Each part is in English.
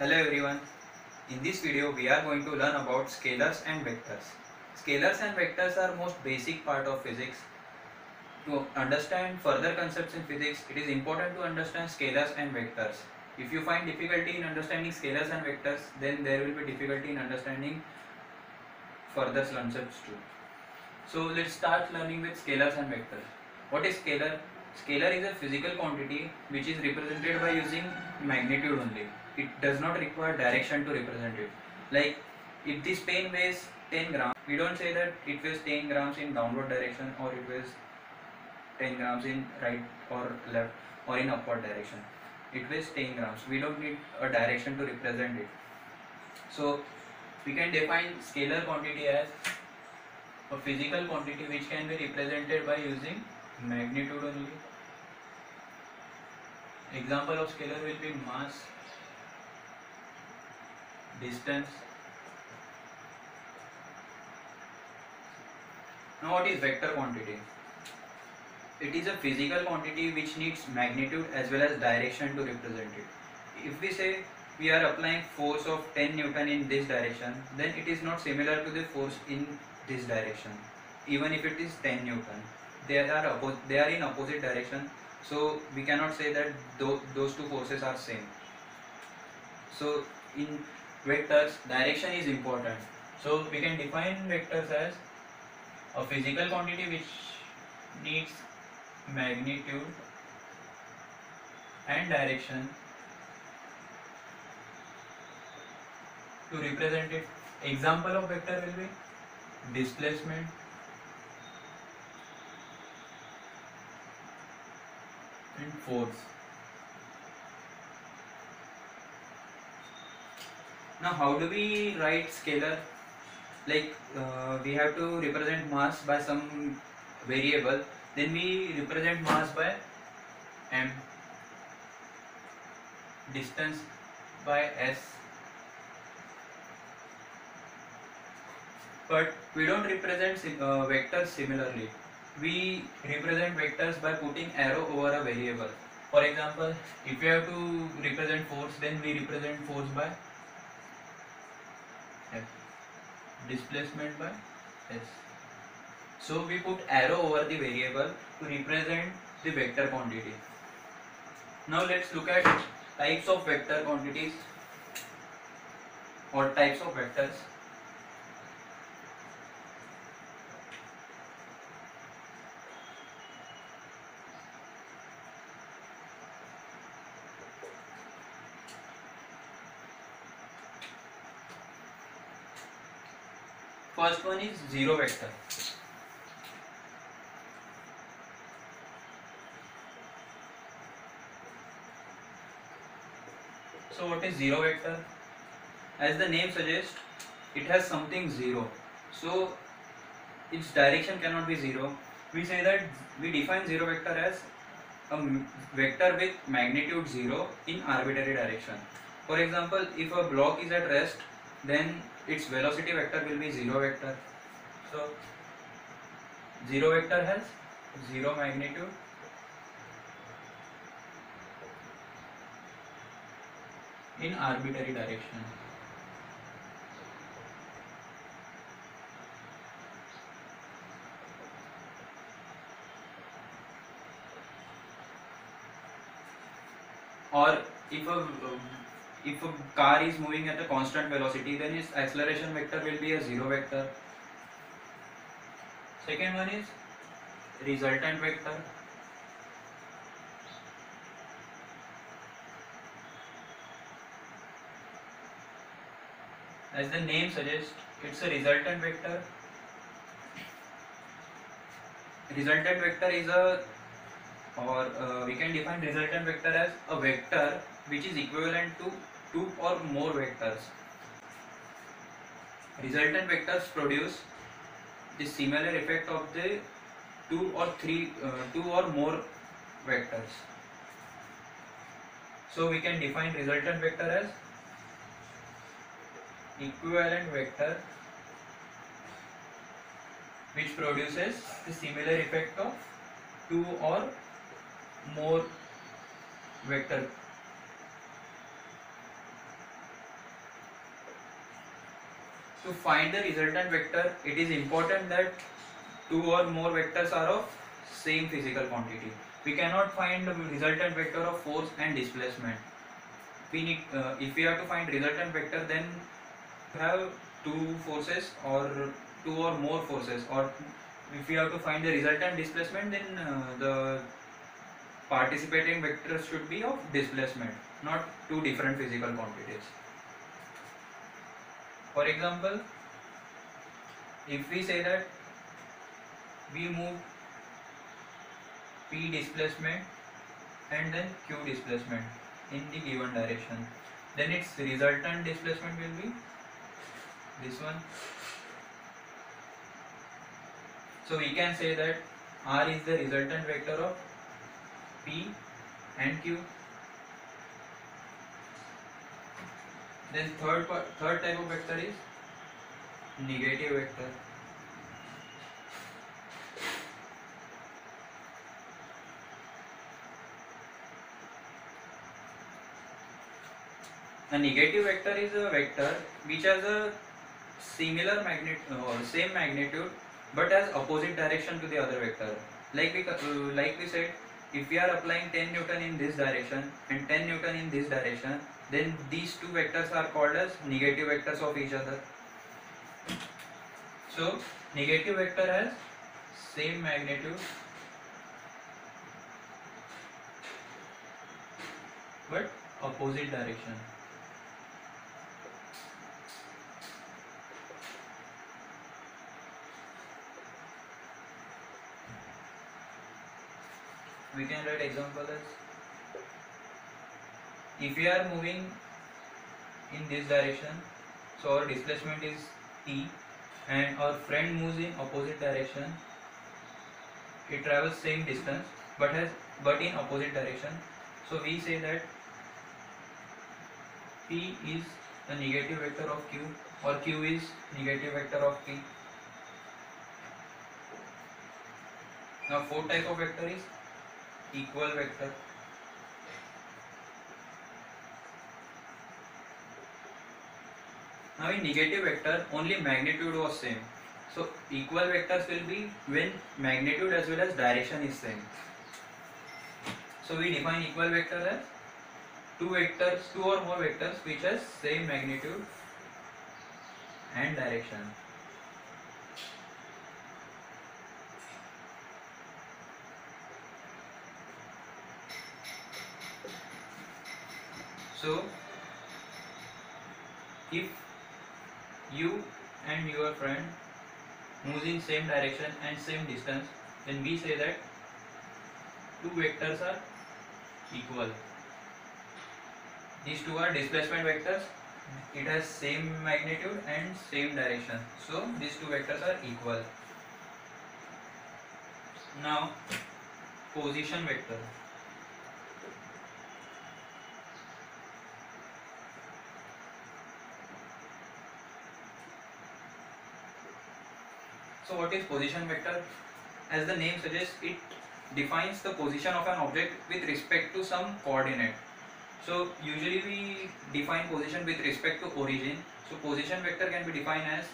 Hello everyone. In this video we are going to learn about scalars and vectors. Scalars and vectors are most basic part of physics. To understand further concepts in physics, it is important to understand scalars and vectors. If you find difficulty in understanding scalars and vectors, then there will be difficulty in understanding further concepts too. So let's start learning with scalars and vectors. What is scalar? Scalar is a physical quantity which is represented by using magnitude only. It does not require direction to represent it. Like if this pen weighs 10 grams, we don't say that it weighs 10 grams in downward direction or it weighs 10 grams in right or left or in upward direction. It weighs 10 grams. We don't need a direction to represent it. So we can define scalar quantity as a physical quantity which can be represented by using magnitude only. Example of scalar will be mass, distance. Now what is vector quantity? It is a physical quantity which needs magnitude as well as direction to represent it. If we say we are applying force of 10 Newton in this direction, then it is not similar to the force in this direction. Even if it is 10 Newton, they are in opposite direction. So we cannot say that those two forces are same. So in vectors, direction is important. So we can define vectors as a physical quantity which needs magnitude and direction to represent it. Example of vector will be displacement, and force. Now how do we write scalar? Like we have to represent mass by some variable, then we represent mass by m, distance by s, but we don't represent vectors similarly. We represent vectors by putting arrow over a variable. For example, if we have to represent force, then we represent force by F, displacement by S. So we put arrow over the variable to represent the vector quantity. Now let's look at types of vector quantities or types of vectors. First one is zero vector. So what is zero vector? As the name suggests, it has something zero. So its direction cannot be zero. We say that we define zero vector as a vector with magnitude 0 in arbitrary direction. For example, if a block is at rest, then its velocity vector will be zero vector. So zero vector has zero magnitude in arbitrary direction. Or if a car is moving at a constant velocity, then its acceleration vector will be a zero vector. Second one is resultant vector. As the name suggests, it's a resultant vector. Resultant vector is we can define resultant vector as a vector which is equivalent to two or more vectors. Resultant vectors produce the similar effect of the two or more vectors. So we can define resultant vector as equivalent vector which produces the similar effect of two or more vector. To find the resultant vector, it is important that two or more vectors are of same physical quantity. We cannot find the resultant vector of force and displacement. We need, if we have to find resultant vector, then have two forces or two or more forces, or if we have to find the resultant displacement, then the participating vectors should be of displacement, not two different physical quantities. For example, if we say that we move p displacement and then q displacement in the given direction, then its resultant displacement will be this one. So we can say that r is the resultant vector of p and q. Then third type of vector is negative vector. A negative vector is a vector which has a similar magnitude or same magnitude but has opposite direction to the other vector. Like we said, if we are applying 10 Newton in this direction and 10 Newton in this direction, then these two vectors are called as negative vectors of each other. So negative vector has same magnitude but opposite direction. We can write example as, if we are moving in this direction, so our displacement is t, and our friend moves in opposite direction. It travels same distance but in opposite direction. So we say that p is the negative vector of q, or q is negative vector of p. Now fourth type of vector is equal vector. Now in negative vector only magnitude was same. So equal vectors will be when magnitude as well as direction is same. So we define equal vector as two or more vectors which has same magnitude and direction. So if you and your friend moves in same direction and same distance, then we say that two vectors are equal. These two are displacement vectors. It has same magnitude and same direction. So these two vectors are equal. Now position vector. So what is position vector? As the name suggests, it defines the position of an object with respect to some coordinate. So usually we define position with respect to origin. So position vector can be defined as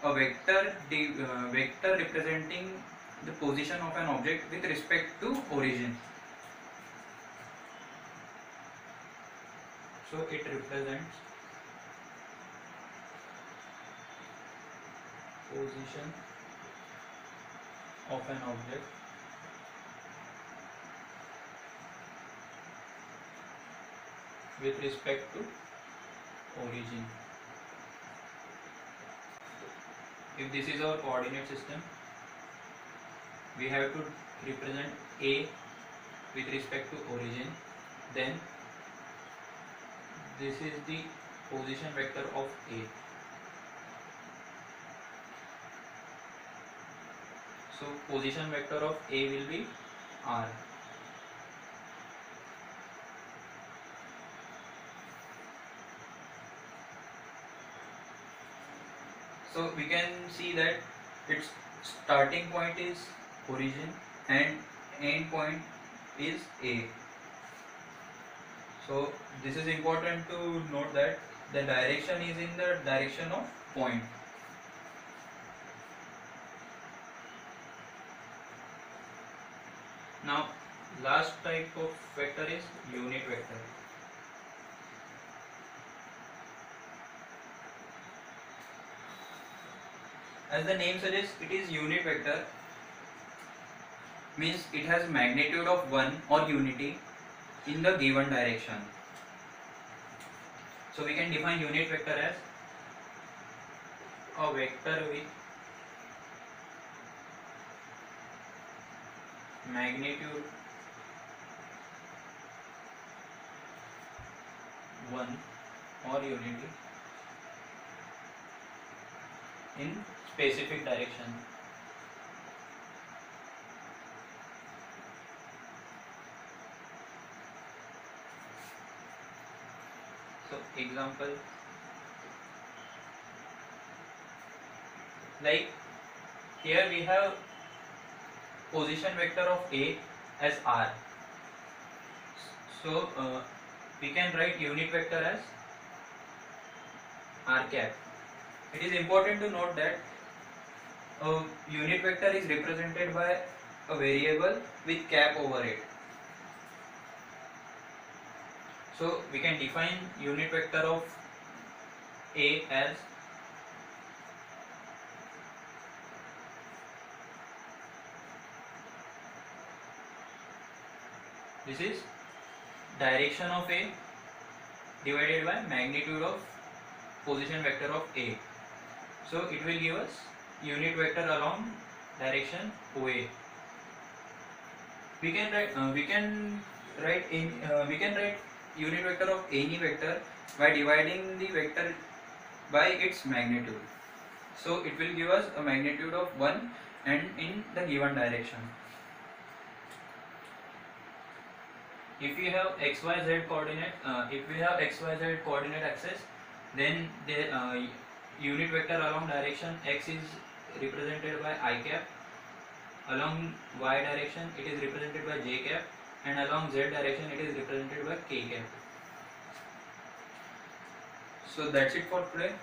a vector representing the position of an object with respect to origin. So it represents position of an object with respect to origin. If this is our coordinate system, we have to represent A with respect to origin, then this is the position vector of A. So position vector of A will be R. So we can see that its starting point is origin and end point is A. So this is important to note that the direction is in the direction of point. Now last type of vector is unit vector. As the name suggests, it is unit vector, means it has magnitude of 1 or unity in the given direction. So we can define unit vector as a vector with magnitude 1 or unity in specific direction. So example, like here we have position vector of A as R. So we can write unit vector as R cap. It is important to note that a unit vector is represented by a variable with cap over it. So we can define unit vector of A as this is direction of A divided by magnitude of position vector of A. So it will give us unit vector along direction OA. We can write unit vector of any vector by dividing the vector by its magnitude. So it will give us a magnitude of 1 and in the given direction. If we have xyz coordinate, axis, then the unit vector along direction x is represented by I cap, along y direction it is represented by j cap, and along z direction it is represented by k cap. So that's it for today.